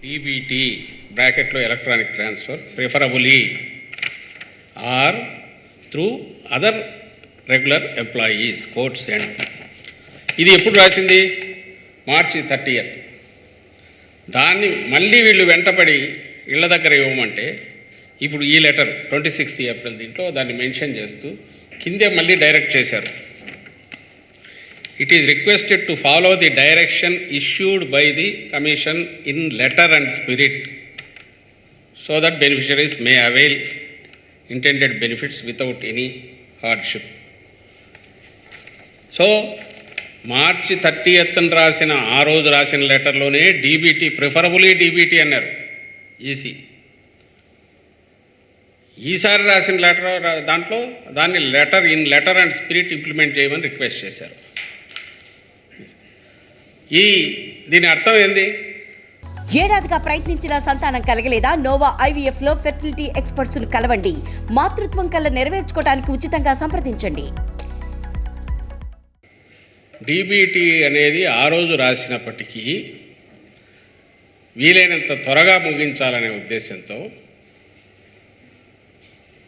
EBT బ్రాకెట్లో electronic transfer preferably or through other regular employees courts and ఇది ఎప్పుడు రాసింది? మార్చి 30th. దాన్ని మళ్ళీ వీళ్ళు వెంటపడి ఇళ్ల దగ్గర ఇవ్వమంటే ఇప్పుడు ఈ లెటర్ 26th April దీంట్లో దాన్ని మెన్షన్ చేస్తూ కిందే మళ్ళీ డైరెక్ట్ చేశారు. It is requested to follow the direction issued by the commission in letter and spirit so that beneficiaries may avail intended benefits without any hardship. So March 30th రాసిన ఆ రోజు రాసిన లెటర్లోనే డీబీటీ ప్రిఫరబులీ డీబీటీ అన్నారు EC. ఈసారి రాసిన letter దాంట్లో దాన్ని letter and spirit implement చేయమని రిక్వెస్ట్ చేశారు. దీని అర్థం ఏంది? ఏడాదిగా ప్రయత్నించిన సంతానం కలగలేదా? నోవా IVF లో ఫెర్టిలిటీ ఎక్స్పర్ట్స్ ను కలవండి. మాతృత్వం కల నెరవేర్చుకోవడానికి ఉచితంగా సంప్రదించండి. డీబీటీ అనేది ఆ రోజు రాసినప్పటికీ వీలైనంత త్వరగా ముగించాలనే ఉద్దేశంతో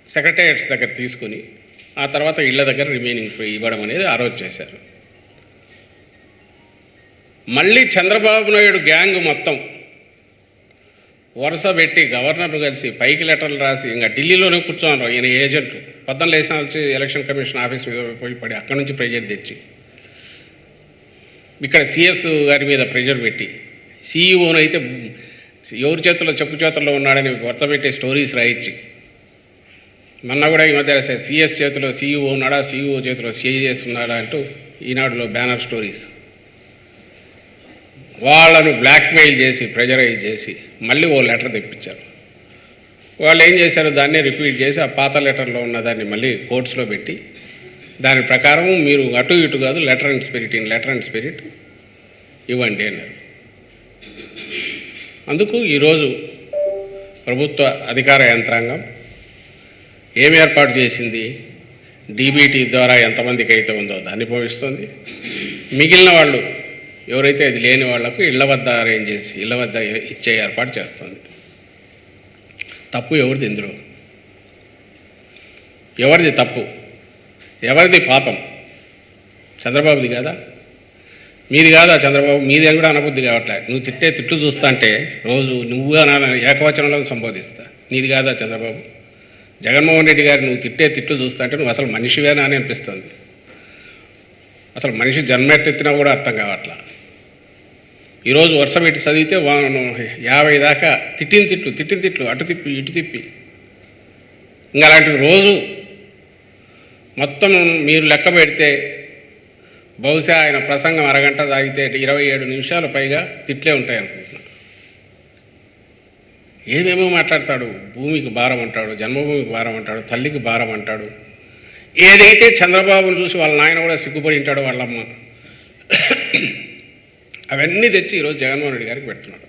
సెక్రటేరియట్స్ దగ్గర తీసుకుని ఆ తర్వాత ఇళ్ల దగ్గర రిమైనింగ్ ఇవ్వడం అనేది ఆ రోజు చేశారు. మళ్ళీ చంద్రబాబు నాయుడు గ్యాంగ్ మొత్తం వరుస పెట్టి గవర్నర్ను కలిసి పైకి లెటర్లు రాసి ఇంకా ఢిల్లీలోనే కూర్చోన్నారు ఈయన ఏజెంట్లు. పొద్దున్న లేచిన వచ్చి ఎలక్షన్ కమిషన్ ఆఫీస్ మీద పోయి పడి అక్కడి నుంచి ప్రెజర్ తెచ్చి ఇక్కడ CS గారి మీద ప్రెజర్ పెట్టి CEO అయితే ఎవరి చేతుల్లో చెప్పు చేతుల్లో ఉన్నాడని వర్తపెట్టే స్టోరీస్ రాయించి మొన్న కూడా ఈ మధ్య CS చేతిలో CEO ఉన్నాడా, CEO చేతిలో CS ఉన్నాడా అంటూ ఈనాడులో బ్యానర్ స్టోరీస్. వాళ్ళను బ్లాక్మెయిల్ చేసి ప్రెజరైజ్ చేసి మళ్ళీ ఓ లెటర్ తెప్పించారు. వాళ్ళు ఏం చేశారు? దాన్నే రిపీట్ చేసి ఆ పాత లెటర్లో ఉన్న దాన్ని మళ్ళీ కోర్ట్స్లో పెట్టి దాని ప్రకారం మీరు అటు ఇటు కాదు లెటర్ అండ్ స్పిరిట్ ఇవ్వండి అన్నారు. అందుకు ఈరోజు ప్రభుత్వ అధికార యంత్రాంగం ఏం ఏర్పాటు చేసింది? డీబీటీ ద్వారా ఎంతమందికి అయితే ఉందో దాన్ని పోషిస్తుంది. మిగిలిన వాళ్ళు ఎవరైతే అది లేని వాళ్లకు ఇళ్ల వద్ద అరేంజ్ చేసి ఇళ్ల వద్ద ఇచ్చే ఏర్పాటు చేస్తుంది. తప్పు ఎవరిది ఇందులో? ఎవరిది తప్పు? ఎవరిది పాపం? చంద్రబాబుది కాదా? మీది కాదా? చంద్రబాబు మీది అని కూడా అనబుద్ధి కావట్లే. నువ్వు తిట్లు చూస్తా అంటే రోజు నువ్వు ఏకవచనంలో సంబోధిస్తా. నీది కాదా చంద్రబాబు? జగన్మోహన్ రెడ్డి గారు నువ్వు తిట్లు చూస్తా అంటే నువ్వు అసలు మనిషివేనా అని అనిపిస్తుంది. అసలు మనిషి జన్మెత్తెత్తినా కూడా అర్థం కావట్లా. ఈరోజు వరుస పెట్టి చదివితే 50 దాకా తిట్టిన తిట్లు అటు తిప్పి ఇటు తిప్పి ఇంకా అలాంటివి రోజు మొత్తం మీరు లెక్క పెడితే బహుశా ఆయన ప్రసంగం అరగంట తాగితే 27 నిమిషాలు పైగా తిట్లే ఉంటాయి అనుకుంటున్నాను. ఏమేమో మాట్లాడతాడు. భూమికి భారం అంటాడు, జన్మభూమికి భారం అంటాడు, తల్లికి భారం అంటాడు. ఏదైతే చంద్రబాబును చూసి వాళ్ళ నాయన కూడా సిగ్గుపడి ఉంటాడు వాళ్ళమ్మ, అవన్నీ తెచ్చి ఈరోజు జగన్మోహన్ రెడ్డి గారికి పెడుతున్నాడు.